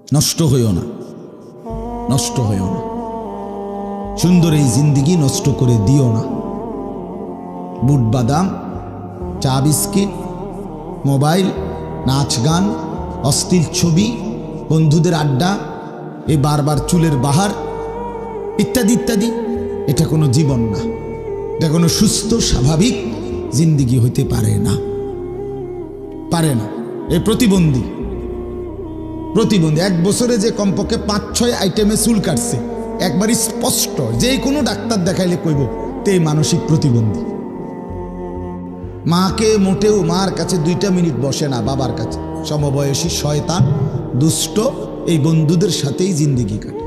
নষ্ট হইও না, নষ্ট হইও না। সুন্দর এই জিন্দিগি নষ্ট করে দিও না। বুট বাদাম, চা বিস্কিট, মোবাইল, নাচ গান, অশ্লীল ছবি, বন্ধুদের আড্ডা, এই বারবার চুলের বাহার ইত্যাদি ইত্যাদি, এটা কোনো জীবন না। এটা কোনো সুস্থ স্বাভাবিক জিন্দিগি হইতে পারে না, পারে না। এ প্রতিবন্ধী, প্রতিবন্ধী। 1 বছরে যে কমপক্ষে 5-6 আইটেমে চুল কাটছে, একবারই স্পষ্ট, যে কোনো ডাক্তার দেখাইলে কইব তে মানসিক প্রতিবন্ধী। মাকে মোটেও মার কাছে 2টা মিনিট বসে না, বাবার কাছে। সমবয়সী শয়তান, দুষ্ট, এই বন্ধুদের সাথেই জিন্দিগি কাটে।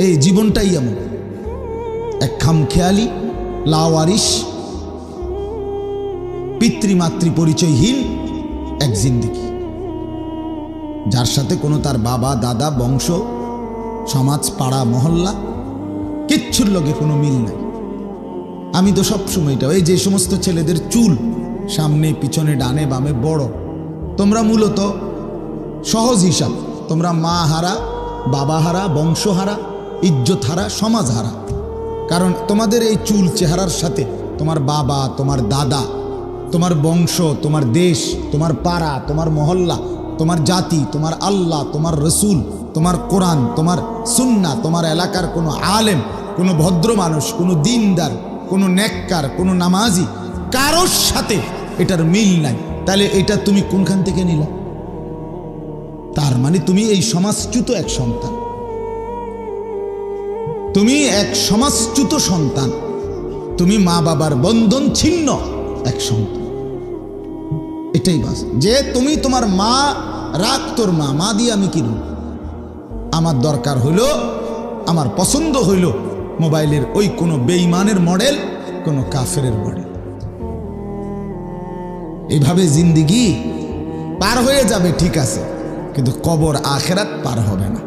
এই জীবনটাই এমন এক খামখেয়ালি, লাওয়ারিশ, পিতৃমাতৃ পরিচয়হীন এক জিন্দিগি, যার সাথে কোনো তার বাবা দাদা বংশ সমাজ পাড়া মহল্লা কিচ্ছুর লগে কোনো মিল নাই। আমি তো সবসময় এটা, এই যে সমস্ত ছেলেদের চুল সামনে পিছনে ডানে বামে বড়, তোমরা মূলত সহজ হিসাব, তোমরা মা হারা, বাবা হারা, বংশ হারা, ইজ্জত হারা, সমাজ হারা। কারণ তোমাদের এই চুল চেহারার সাথে তোমার বাবা, তোমার দাদা, তোমার বংশ, তোমার দেশ, তোমার পাড়া, তোমার মহল্লা, তোমার জাতি, তোমার আল্লাহ, তোমার রসুল, তোমার কোরআন, তোমার সুন্নাহ, তোমার এলাকার কোনো আলেম, কোনো ভদ্র মানুষ, কোনো দিনদার, কোনো নেককার, কোনো নামাজি, কারোর সাথে এটার মিল নাই। তাহলে এটা তুমি কোনখান থেকে নিলা? তার মানে তুমি এই সমাজচ্যুত এক সন্তান, তুমি এক সমাজচ্যুত সন্তান, তুমি মা বাবার বন্ধন ছিন্ন এক সন্তান। এটাই বাস, যে তুমি তোমার মা রাখ, তোর মা, মা দিয়ে আমি কিনব। আমার দরকার হইল, আমার পছন্দ হইল মোবাইলের ওই কোনো বেঈমানের মডেল, কোনো কাফেরের মডেল। এইভাবে জিন্দিগি পার হয়ে যাবে, ঠিক আছে, কিন্তু কবর আখেরাত পার হবে না,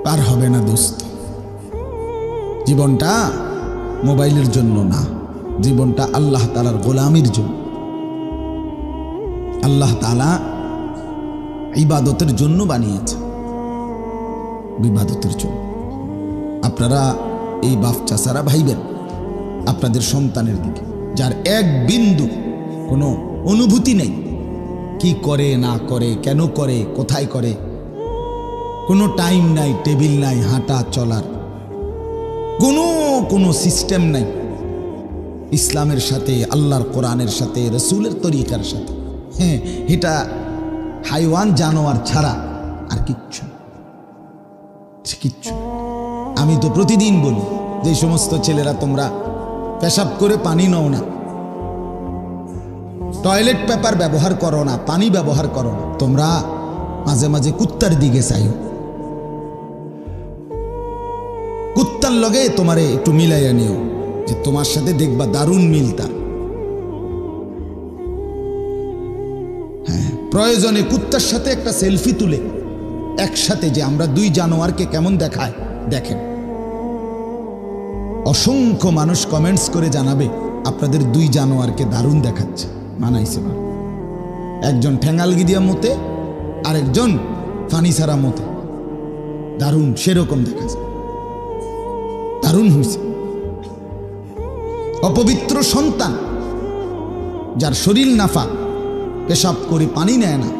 পার হবে না দোস্ত। জীবনটা মোবাইলের জন্য না, জীবনটা আল্লাহ তাআলার গোলামির জন্য। আল্লাহ তাআলা ইবাদতের জন্য বানিয়েছে, ইবাদতের জন্য। আপনারা এই বাপ চাচারা ভাইবেন আপনাদের সন্তানের দিকে, যার এক বিন্দু কোনো অনুভূতি নেই, কি করে না করে, কেন করে, কোথায় করে, কোনো টাইম নাই, টেবিল নাই, হাঁটা চলার কোনো সিস্টেম নাই ইসলামের সাথে, আল্লাহর কোরআনের সাথে, রসুলের তরিকার সাথে। হ্যাঁ, এটা হাইওয়ান জানোয়ার ছাড়া আর কিচ্ছু কিচ্ছু। আমি তো প্রতিদিন বলি, যে সমস্ত ছেলেরা তোমরা পেশাব করে পানি নাও না, টয়লেট পেপার ব্যবহার করো না, পানি ব্যবহার করো না, তোমরা মাঝে মাঝে কুত্তার দিকে চাইও, কুত্তার লগে তোমারে একটু মিলাইয়া নিও, যে তোমার সাথে দেখবা দারুণ মিলতা। হ্যাঁ, প্রয়োজনে কুত্তার সাথে একটা সেলফি তুলে একসাথে, যে আমরা 2 জানোয়ারকে কেমন দেখায় দেখেন। অসংখ্য মানুষ কমেন্টস করে জানাবে আপনাদের 2 জানোয়ারকে দারুণ দেখাচ্ছে, মানাইছে না। একজন ঠ্যাঙ্গালগি দিয়া মতে, আরেকজন ফানিসারা মতে, দারুণ সেরকম দেখা যায়, দারুণ হয়েছে। অপবিত্র সন্তান, যার শরীর নাফা, পেশাব করে পানি নেয় না,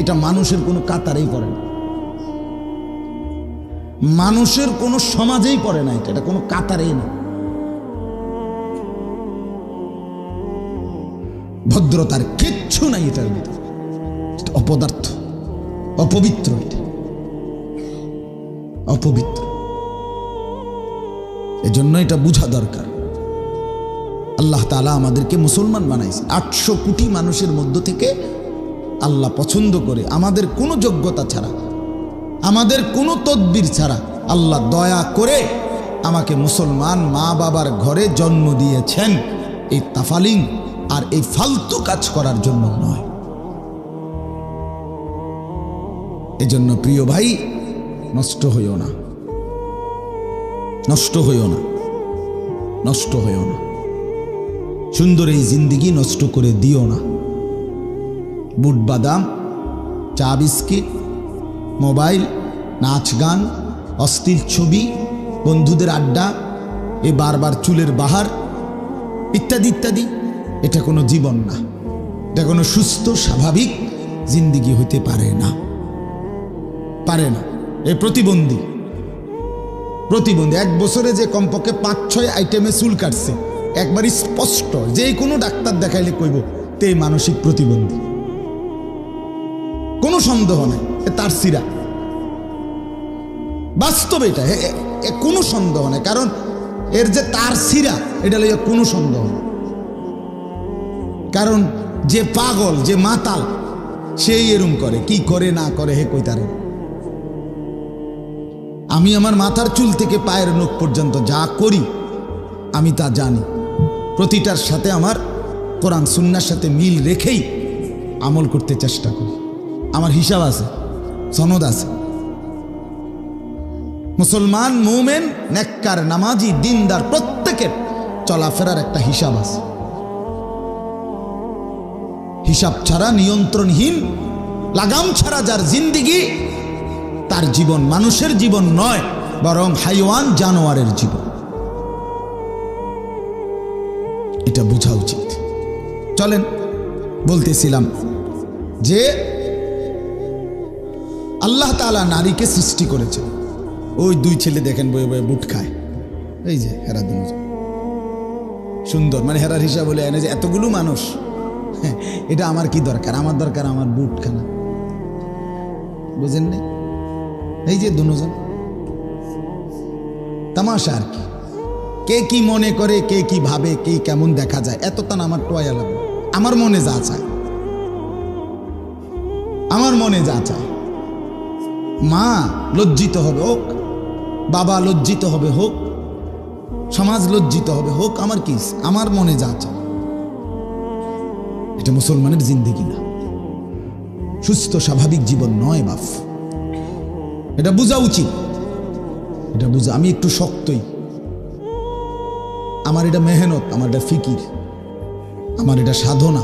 এটা মানুষের কোনো কাতারেই পড়ে না, মানুষের কোনো সমাজেই পড়ে না, এটা কোনো কাতারেই না। ভদ্রতার কিচ্ছু নাই এটার ভিতরে, অপদার্থ, অপবিত্র, এটা অপবিত্র। এজন্য এটা বুঝা দরকার। আল্লাহ তাআলা আমাদেরকে মুসলমান বানাইছে, 800 কোটি মানুষের মধ্য থেকে আল্লাহ পছন্দ করে, আমাদের কোনো যোগ্যতা ছাড়া, আমাদের কোনো তদবির ছাড়া আল্লাহ দয়া করে আমাকে মুসলমান মা বাবার ঘরে জন্ম দিয়েছেন, এই তাফালিং আর এই ফালতু কাজ করার জন্য নয়। এজন্য প্রিয় ভাই, নষ্ট হইও না, নষ্ট হইও না, নষ্ট হইও না। সুন্দর এই জিন্দিগি নষ্ট করে দিও না। বুট বাদাম, চা বিস্কিট, মোবাইল, নাচ গান, অশ্লীল ছবি, বন্ধুদের আড্ডা, এ বারবার চুলের বাহার ইত্যাদি ইত্যাদি। এটা কোনো জীবন না, এটা কোনো সুস্থ স্বাভাবিক জিন্দিগি হইতে পারে না, পারে না। এ প্রতিবন্ধী। 1 বছরে যে কমপক্ষে 5-6 আইটেমে চুল কাটছে, একবারই স্পষ্ট, যে কোনো ডাক্তার দেখাইলে কইব তে মানসিক প্রতিবন্ধী, কোনো সন্দেহ নাই। তার সিরা বাস্তবে এটা, কোনো সন্দেহ নাই। কারণ এর যে তার সিরা, এটা লইয়া কোনো সন্দেহ নেই। কারণ যে পাগল, যে মাতাল, সেই এরম করে, কি করে না করে হে কইতারে। আমি আমার মাথার চুল থেকে পায়ের নখ পর্যন্ত যা করি আমি তা জানি, প্রতিটার সাথে আমার কোরআন সুন্নাহর সাথে মিল রেখেই আমল করতে চেষ্টা করি। আমার হিসাব আছে, সনদ আছে। মুসলমান, মুমিন, নেককার, নামাজি, দিনদার প্রত্যেকের চলাফেরার একটা হিসাব আছে। হিসাব ছাড়া, নিয়ন্ত্রণহীন, লাগাম ছাড়া যার জিন্দিগি, তার জীবন মানুষের জীবন নয়, বরং হাইওয়ান, জানোয়ারের জীবন। এটা বোঝা উচিত। চলেন, বলতেছিলাম যে আল্লাহ তাআলা নারীকে সৃষ্টি করেছে। ওই 2 ছেলে দেখেন বয়ে বয়ে বুট খায়, এই যে হেরা দুজন সুন্দর, মানে হেরার হিসাব বলে এনে যে এতগুলো মানুষ, এটা আমার কি দরকার? আমার দরকার আমার বুট খানা, বুঝেন নাই? এই যে দুজন তামাশা আর কি, কে কি মনে করে, কে কি ভাবে, কে কেমন দেখা যায়, এত তান আমার টোয়া লাগবে। আমার মনে যা চায়, আমার মনে যা চায়, মা লজ্জিত হবে হোক, বাবা লজ্জিত হবে হোক, সমাজ লজ্জিত হবে হোক, আমার কি, আমার মনে যা চায়। এটা মুসলমানের জিন্দেগি না, সুস্থ স্বাভাবিক জীবন নয় বাপ। এটা বোঝা উচিত, এটা বোঝা। আমি একটু শক্তই, আমার এটা মেহনত, আমার এটা ফিকির, আমার এটা সাধনা।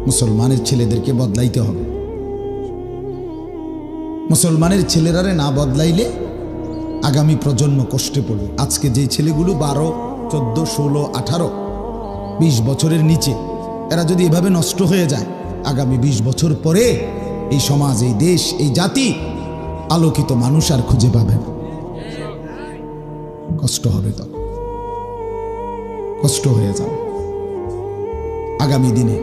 মুসলমানের ছেলেদেরকে বদলাইতে হবে। মুসলমানের ছেলেরারে না বদলাইলে আগামী প্রজন্ম কষ্টে পড়বে। আজকে যে ছেলেগুলো 12, 14, 16, 18, 20 বছরের নিচে, এরা যদি এভাবে নষ্ট হয়ে যায়, আগামী 20 বছর পরে এই সমাজ, এই দেশ, এই জাতি আলোকিত মানুষ আর খুঁজে পাবে না। কষ্ট হবে, তো কষ্ট হয়ে যাবে আগামী দিনে।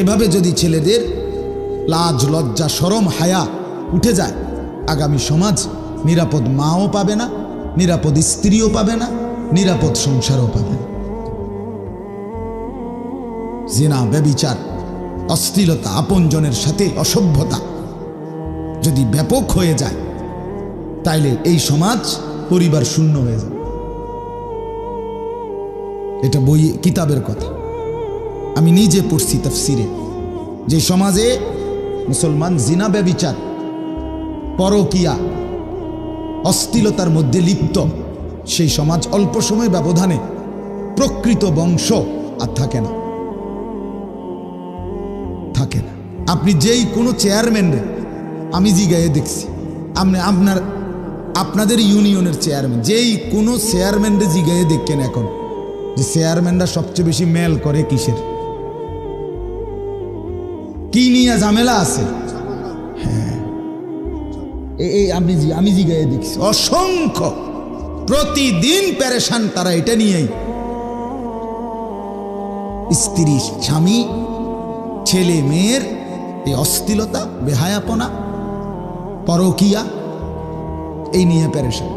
এভাবে যদি ছেলেদের লাজ, লজ্জা, শরম, হায়া উঠে যায়, আগামী সমাজ নিরাপদ মাও পাবে না, নিরাপদ স্ত্রীও পাবে না, নিরাপদ সংসারও পাবে না। জিনা, ব্যভিচার, অশ্লীলতা, আপনজনের সাথে অসভ্যতা যদি ব্যাপক হয়ে যায়, তাইলে এই সমাজ পরিবার শূন্য হয়ে যাবে। এটা বই, কিতাবের কথা। আমি নিজে পড়ছি তাফসিরে, যে সমাজে মুসলমান জিনা, ব্যভিচার, পরকিয়া, অশ্লীলতার মধ্যে লিপ্ত, সেই সমাজ অল্প সময় ব্যবধানে প্রকৃত বংশ আর থাকে না, থাকে না। আপনি যেই কোনো চেয়ারম্যানরে, আমি জিগায়ে দেখছি, আপনাদের ইউনিয়নের চেয়ারম্যান, যেই কোনো চেয়ারম্যানরে জিগায়ে দেখেন এখন, যে চেয়ারম্যানরা সবচেয়ে বেশি মেল করে কিসের, কি নিয়ে ঝামেলা আছে। হ্যাঁ, আমি জিগায়ে দেখছি অসংখ্য, প্রতিদিন পেরেশান তারা এটা নিয়েই। স্ত্রী, স্বামী, ছেলে মেয়ের এই অশ্লীলতা, বেহায়াপনা, পরকিয়া, এই নিয়ে পেরেশান।